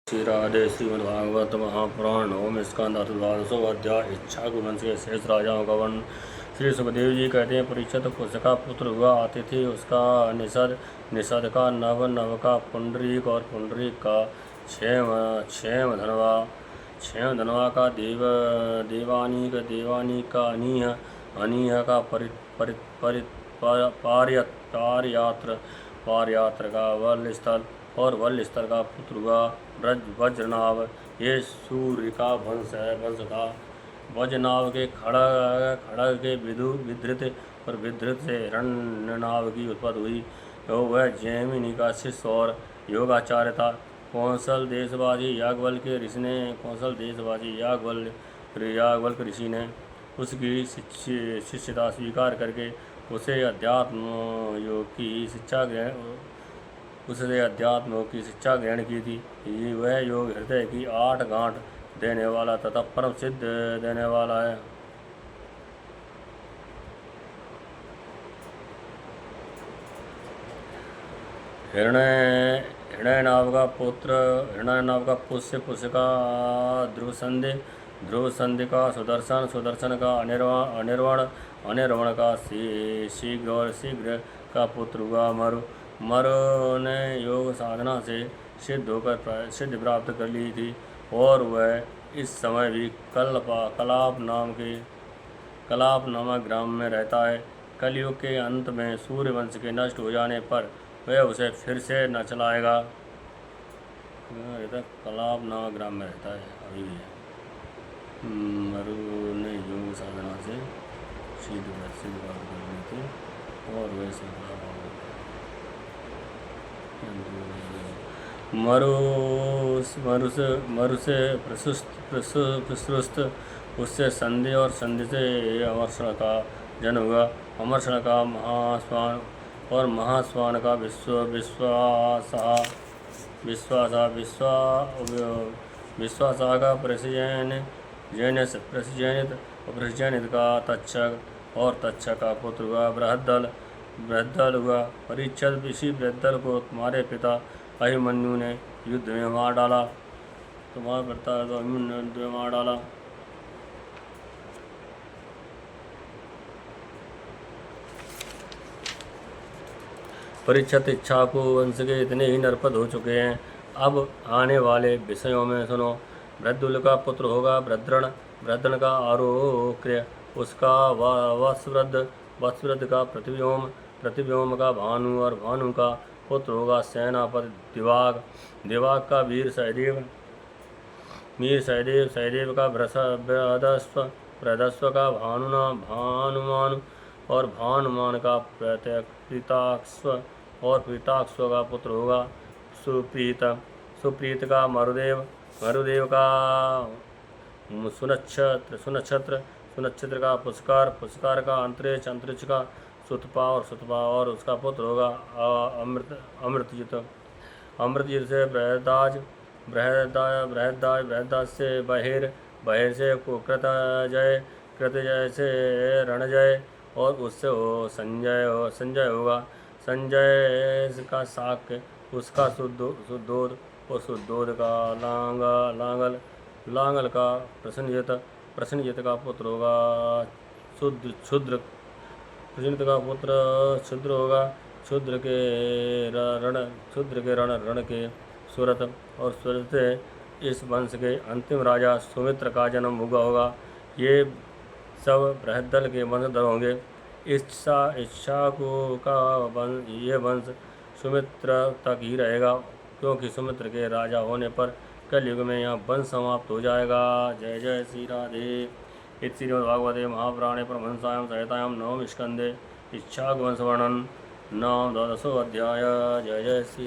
श्री राधे श्रीमद्भागवत महापुराण नवम स्कंद द्वादशो अध्याय इच्छाकुवंश के शेष राजाओं का वर्णन। श्री सुखदेव जी कहते हैं, परीक्षित उसका पुत्र हुआ अतिथि उसका निषद, निषद का नव, नव का पुंडरीक और पुंडरीक का क्षेम, क्षेम धनवा, क्षेम धनवा का देव, देवानीक, देवानीक का अनीह, अनीह का पारयात्र, पारयात्र का वल स्थल और वल स्थल का पुत्र हुआ वज्रनाव। ये सूर्य का वंश है, वंश था। वज्रनाव के खड़ग, खड़ग के विधृत और विधृत से हिरण्यनाव की उत्पत्ति हुई। वह जैमिनी का शिष्य और योगाचार्य था। कौशल देशवासी याज्ञवल्क्य के ऋषि ने, कौशल देशवासी याज्ञवल्क्य ऋषि ने उसकी शिष्यता स्वीकार करके उसे अध्यात्म योग की शिक्षा ग्रहण की थी। वह योग हृदय की 8 गांठ देने वाला तथा परम सिद्ध देने वाला है। हिरण्यनाभ का पुत्र, हिरण्यनाभ का पुष्य, पुष्य का ध्रुवसंधि, ध्रुवसंधि का सुदर्शन, सुदर्शन का अनिर्वण, अनिर्वण का शीघ्र और शीघ्र का पुत्र हुआ मरु। मरु ने योग साधना से सिद्ध होकर सिद्धि प्राप्त कर ली थी और वह इस समय भी कलाप नामक ग्राम में रहता है। कलयुग के अंत में सूर्यवंश के नष्ट हो जाने पर वह उसे फिर से न चलाएगा। कलाप नामक ग्राम में रहता है, अभी भी है। मरु ने योग साधना से सिद्ध प्राप्त कर ली थी और वह मरु से प्रसुस्त उससे संधि और संधि से अमर्षण का जन्म हुआ। अमर्षण का महास्वान और महास्वान का विश्वासा का प्रसिजनित का तक्षक और तक्षक का पुत्र हुआ बृहद्दल हुआ। परीक्षित ऋषि बृहद्दल को तुम्हारे पिता अभिमन्यु ने युद्ध में मार डाला। तुम्हारा पिता अभिमन्यु ने युद्ध में मार डाला। परीक्षित इक्ष्वाकुवंश के इतने ही नरपद हो चुके हैं। अब आने वाले विषयों में सुनो। बृहद्दल का पुत्र होगा बृहद्रण, बृहद्रण का आरोक्य, उसका वत्सवृद्ध का प्रतिव्योम, प्रतिव्योम का भानु और भानु का पुत्र होगा सेनापति दिवाग, दिवाग का वीर सहदेव, सहदेव का बृहदस्व, बृहदस्व का भानुमान और भानुमान का प्रीताक्ष्व और प्रीताक्ष्व का पुत्र होगा सुप्रीत, सुप्रीत का मरुदेव, मरुदेव का सुनक्षत्र का पुष्कर, पुष्कर का अंतरिक्ष, अंतरिक्ष का सुतपा और उसका पुत्र होगा अमृतजित, अमृतजित से बृहदाज, बृहदाज से बहिर, बहिर से कृतजय, कृतजय से रणजय और उससे संजय होगा। संजय का शाक्य, उसका शुद्धोद और शुद्धोद का लांगल का प्रसन्नजित का पुत्र होगा क्षुद्र, प्रसन्नजित का पुत्र क्षुद्र होगा। क्षुद्र के रण के सूरत और सूरत से इस वंश के अंतिम राजा सुमित्र का जन्म हुआ होगा। ये सब बृहद्दल के वंशधर होंगे। इक्ष्वाकु का ये वंश सुमित्र तक ही रहेगा, क्योंकि सुमित्र के राजा होने पर कलयुग में यह वंश समाप्त हो जाएगा। जय जय श्री राधे। इति श्रीमद्भागवते महापुराणे परमहंसायां संहितायां नवम स्कंदे इक्ष्वाकुवंश वर्णन नाम द्वादशो अध्याय। जय जय श्री